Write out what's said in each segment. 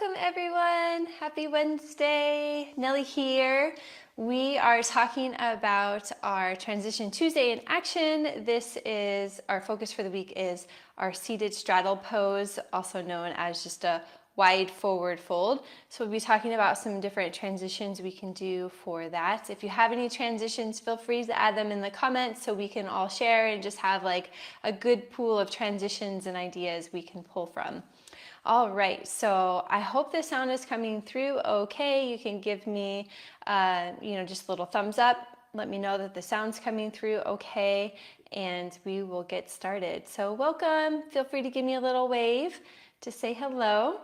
Welcome everyone. Happy Wednesday. Nellie here. We are talking about our Transition Tuesday in action. This is our focus for the week is our seated straddle pose, also known as just a wide forward fold. So we'll be talking about some different transitions we can do for that. If you have any transitions, feel free to add them in the comments so we can all share and just have like a good pool of transitions and ideas we can pull from. All right, so I hope the sound is coming through okay. You can give me, just a little thumbs up. Let me know that the sound's coming through okay, and we will get started. So welcome. Feel free to give me a little wave to say hello.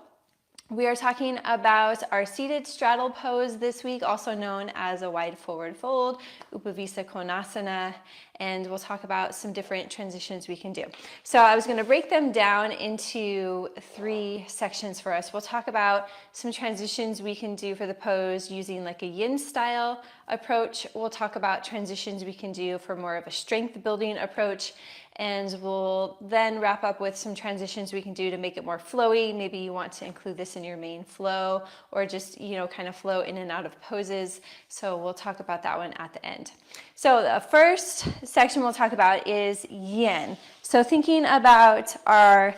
We are talking about our seated straddle pose this week, also known as a wide forward fold, Upavisa Konasana, and we'll talk about some different transitions we can do. So I was going to break them down into 3 sections for us. We'll talk about some transitions we can do for the pose using like a yin style approach. We'll talk about transitions we can do for more of a strength building approach. And we'll then wrap up with some transitions we can do to make it more flowy. Maybe you want to include this in your main flow or just, kind of flow in and out of poses. So we'll talk about that one at the end. So the first section we'll talk about is yin. So thinking about our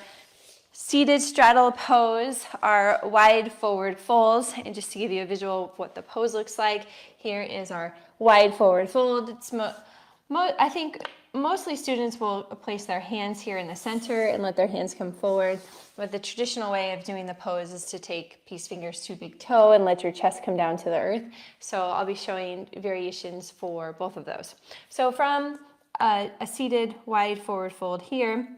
seated straddle pose, our wide forward folds, and just to give you a visual of what the pose looks like, here is our wide forward fold. It's I think mostly students will place their hands here in the center and let their hands come forward. But the traditional way of doing the pose is to take peace fingers to big toe and let your chest come down to the earth. So I'll be showing variations for both of those. So from a seated wide forward fold here,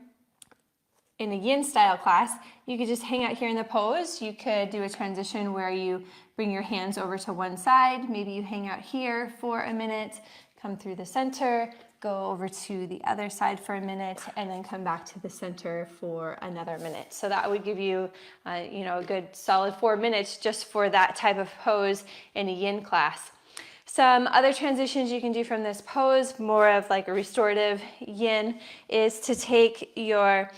in a yin style class, you could just hang out here in the pose. You could do a transition where you bring your hands over to one side. Maybe you hang out here for a minute, come through the center, go over to the other side for a minute, and then come back to the center for another minute. So that would give you, a good solid 4 minutes just for that type of pose in a yin class. Some other transitions you can do from this pose, more of like a restorative yin, is to take your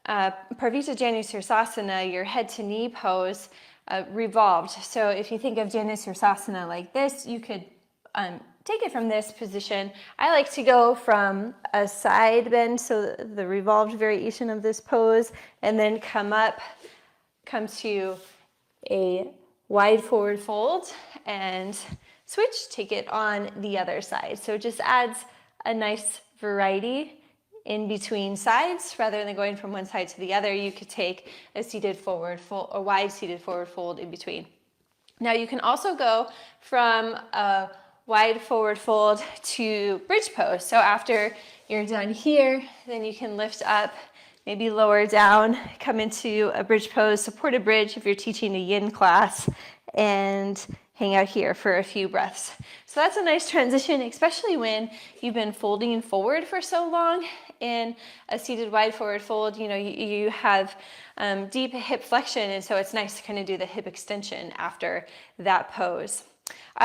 Parvita Janusirsasana, your head to knee pose, revolved. So if you think of Janusirsasana like this, you could take it from this position. I like to go from a side bend, so the revolved variation of this pose, and then come to a wide forward fold and switch, take it on the other side. So it just adds a nice variety in between sides. Rather than going from one side to the other, you could take a seated forward fold, a wide seated forward fold in between. Now you can also go from a wide forward fold to bridge pose. So after you're done here, then you can lift up, maybe lower down, come into a bridge pose, supported bridge if you're teaching a yin class, and hang out here for a few breaths. So that's a nice transition, especially when you've been folding forward for so long. In a seated wide forward fold, you have deep hip flexion, and so it's nice to kind of do the hip extension after that pose.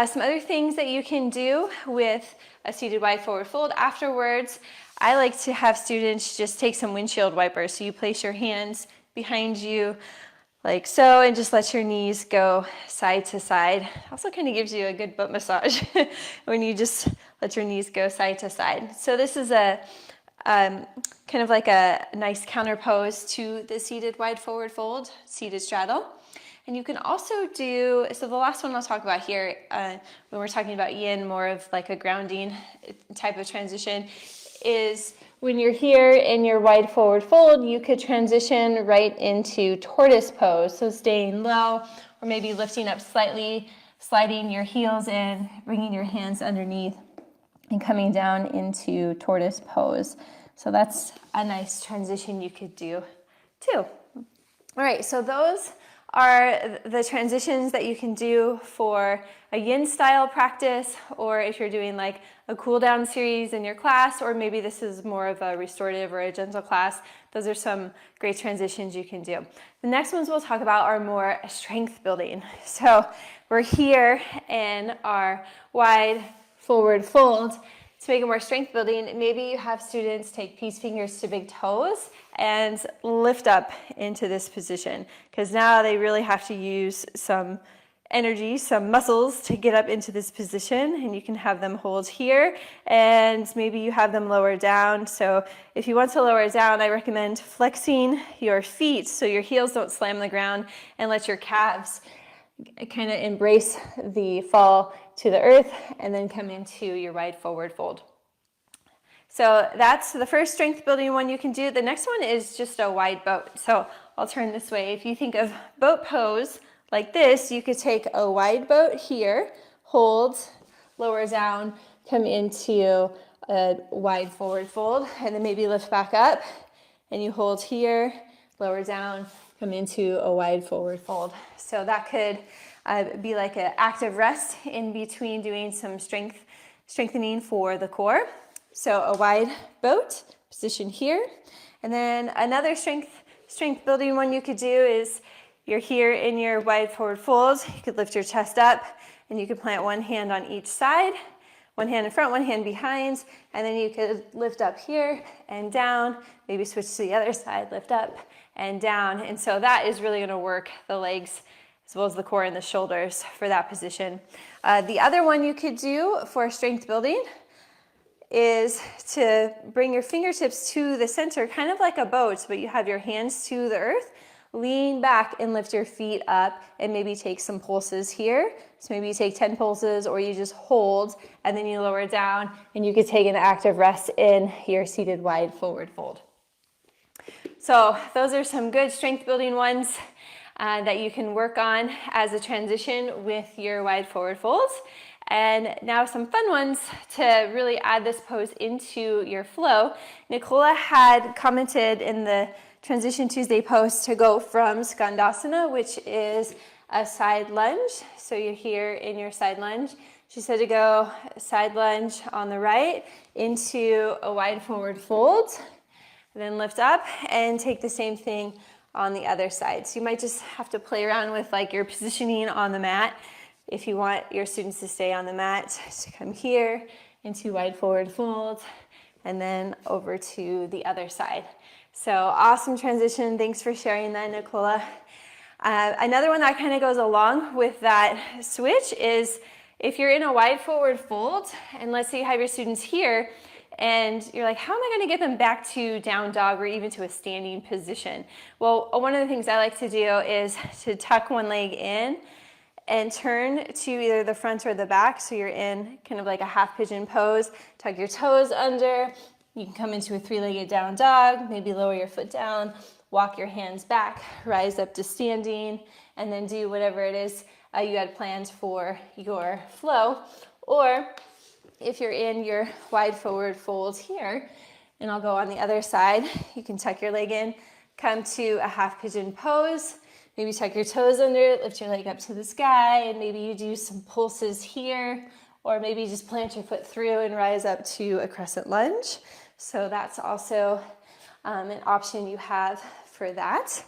Some other things that you can do with a seated wide forward fold afterwards, I like to have students just take some windshield wipers. So you place your hands behind you like so, and just let your knees go side to side. Also kind of gives you a good butt massage when you just let your knees go side to side. So this is a kind of like a nice counter pose to the seated wide forward fold, seated straddle. And you can also do, so the last one I'll talk about here, when we're talking about yin, more of like a grounding type of transition, is when you're here in your wide forward fold, you could transition right into tortoise pose. So staying low, or maybe lifting up slightly, sliding your heels in, bringing your hands underneath, and coming down into tortoise pose. So that's a nice transition you could do too. All right, so those are the transitions that you can do for a yin style practice, or if you're doing like a cool down series in your class, or maybe this is more of a restorative or a gentle class. Those are some great transitions you can do. The next ones we'll talk about are more strength building. So we're here in our wide forward fold. To make it more strength building, maybe you have students take peace fingers to big toes and lift up into this position, because now they really have to use some energy, some muscles to get up into this position, and you can have them hold here and maybe you have them lower down. So if you want to lower down, I recommend flexing your feet so your heels don't slam the ground, and let your calves kind of embrace the fall to the earth and then come into your wide forward fold. So that's the first strength building one you can do. The next one is just a wide boat. So I'll turn this way. If you think of boat pose like this, you could take a wide boat here, hold, lower down, come into a wide forward fold, and then maybe lift back up, and you hold here, lower down, come into a wide forward fold. So that could be like an active rest in between doing some strengthening for the core. So a wide boat, position here. And then another strength building one you could do is you're here in your wide forward fold. You could lift your chest up, and you could plant one hand on each side, one hand in front, one hand behind, and then you could lift up here and down, maybe switch to the other side, lift up and down. And so that is really gonna work the legs as well as the core and the shoulders for that position. The other one you could do for strength building is to bring your fingertips to the center, kind of like a boat, but you have your hands to the earth. Lean back and lift your feet up, and maybe take some pulses here. So maybe you take 10 pulses, or you just hold and then you lower down, and you could take an active rest in your seated wide forward fold. So those are some good strength building ones that you can work on as a transition with your wide forward folds. And now some fun ones to really add this pose into your flow. Nicola had commented in the Transition Tuesday post to go from Skandasana, which is a side lunge. So you're here in your side lunge. She said to go side lunge on the right into a wide forward fold, then lift up and take the same thing on the other side. So you might just have to play around with like your positioning on the mat. If you want your students to stay on the mat, to come here into wide forward fold and then over to the other side. So awesome transition. Thanks for sharing that, Nicola. Another one that kind of goes along with that switch is if you're in a wide forward fold, and let's say you have your students here, and you're like, how am I going to get them back to down dog or even to a standing position? Well, one of the things I like to do is to tuck one leg in and turn to either the front or the back. So you're in kind of like a half pigeon pose, tuck your toes under. You can come into a three-legged down dog, maybe lower your foot down, walk your hands back, rise up to standing, and then do whatever it is you had planned for your flow. Or if you're in your wide forward fold here, and I'll go on the other side, you can tuck your leg in, come to a half pigeon pose, maybe tuck your toes under, lift your leg up to the sky, and maybe you do some pulses here, or maybe just plant your foot through and rise up to a crescent lunge. So that's also an option you have for that.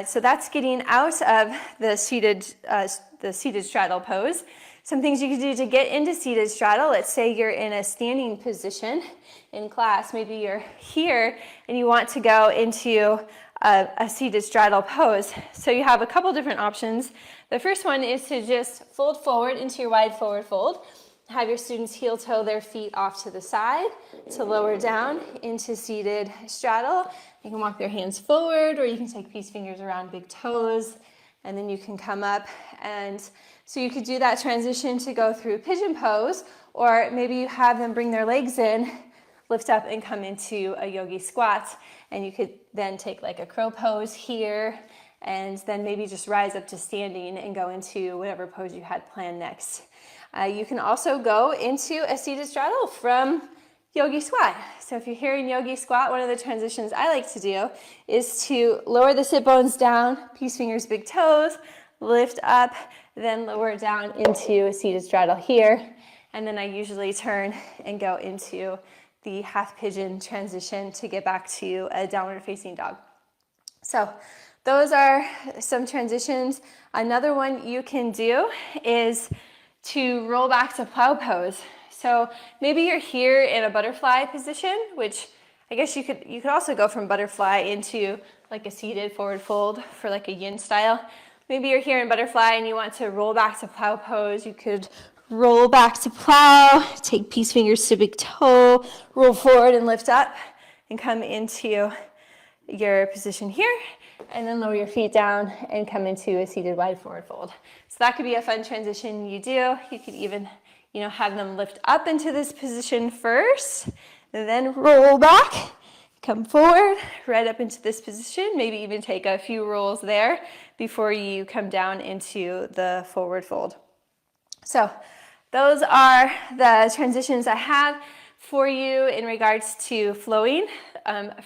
So that's getting out of the seated straddle pose. Some things you can do to get into seated straddle. Let's say you're in a standing position in class. Maybe you're here and you want to go into a seated straddle pose. So you have a couple different options. The first one is to just fold forward into your wide forward fold. Have your students heel toe their feet off to the side to lower down into seated straddle. You can walk their hands forward, or you can take peace fingers around big toes, and then you can come up. And so you could do that transition to go through pigeon pose, or maybe you have them bring their legs in, lift up and come into a yogi squat. And you could then take like a crow pose here, and then maybe just rise up to standing and go into whatever pose you had planned next. You can also go into a seated straddle from yogi squat. So if you're here in yogi squat, one of the transitions I like to do is to lower the sit bones down, peace fingers, big toes, lift up, then lower down into a seated straddle here. And then I usually turn and go into the half pigeon transition to get back to a downward facing dog. So those are some transitions. Another one you can do is to roll back to plow pose. So maybe you're here in a butterfly position, which I guess you could also go from butterfly into like a seated forward fold for like a yin style. Maybe you're here in butterfly and you want to roll back to plow pose. You could roll back to plow, take peace fingers to big toe, roll forward and lift up and come into your position here, and then lower your feet down and come into a seated wide forward fold. So that could be a fun transition you do. You could even, have them lift up into this position first, and then roll back, come forward, right up into this position, maybe even take a few rolls there before you come down into the forward fold. So those are the transitions I have for you in regards to flowing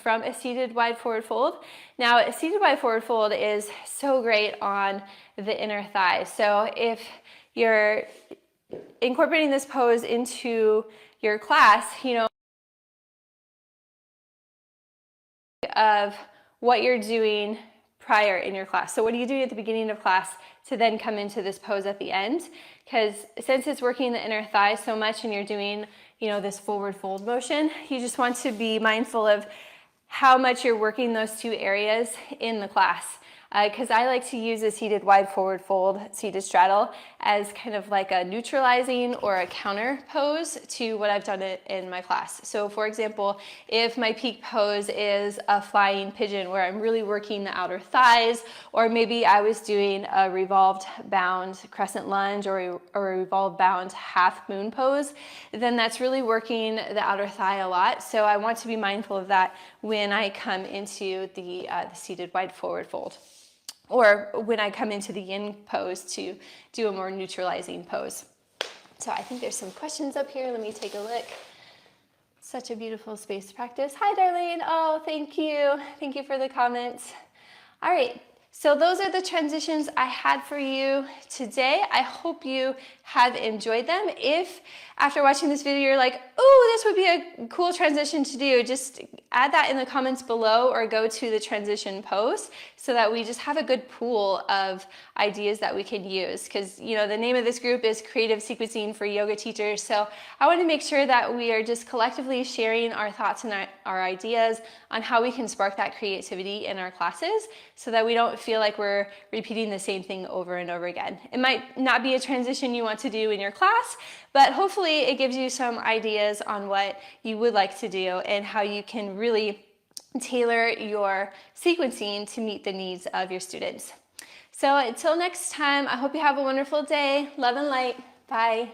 from a seated wide forward fold. Now, a seated wide forward fold is so great on the inner thigh. So if you're incorporating this pose into your class, of what you're doing prior in your class. So what are you doing at the beginning of class to then come into this pose at the end? Because since it's working the inner thigh so much and you're doing, this forward fold motion, you just want to be mindful of how much you're working those two areas in the class. Because I like to use a seated wide forward fold, seated straddle, as kind of like a neutralizing or a counter pose to what I've done in my class. So for example, if my peak pose is a flying pigeon where I'm really working the outer thighs, or maybe I was doing a revolved bound crescent lunge or a revolved bound half moon pose, then that's really working the outer thigh a lot. So I want to be mindful of that when I come into the seated wide forward fold, or when I come into the yin pose to do a more neutralizing pose. So I think there's some questions up here. Let me take a look. Such a beautiful space to practice. Hi, Darlene. Oh, thank you. Thank you for the comments. All right. So those are the transitions I had for you today. I hope you have enjoyed them. If after watching this video you're like, oh, this would be a cool transition to do, just add that in the comments below or go to the transition post so that we just have a good pool of ideas that we can use. Because the name of this group is Creative Sequencing for Yoga Teachers. So I want to make sure that we are just collectively sharing our thoughts and our ideas on how we can spark that creativity in our classes so that we don't feel like we're repeating the same thing over and over again. It might not be a transition you want to do in your class, but hopefully it gives you some ideas on what you would like to do and how you can really tailor your sequencing to meet the needs of your students. So until next time, I hope you have a wonderful day. Love and light. Bye.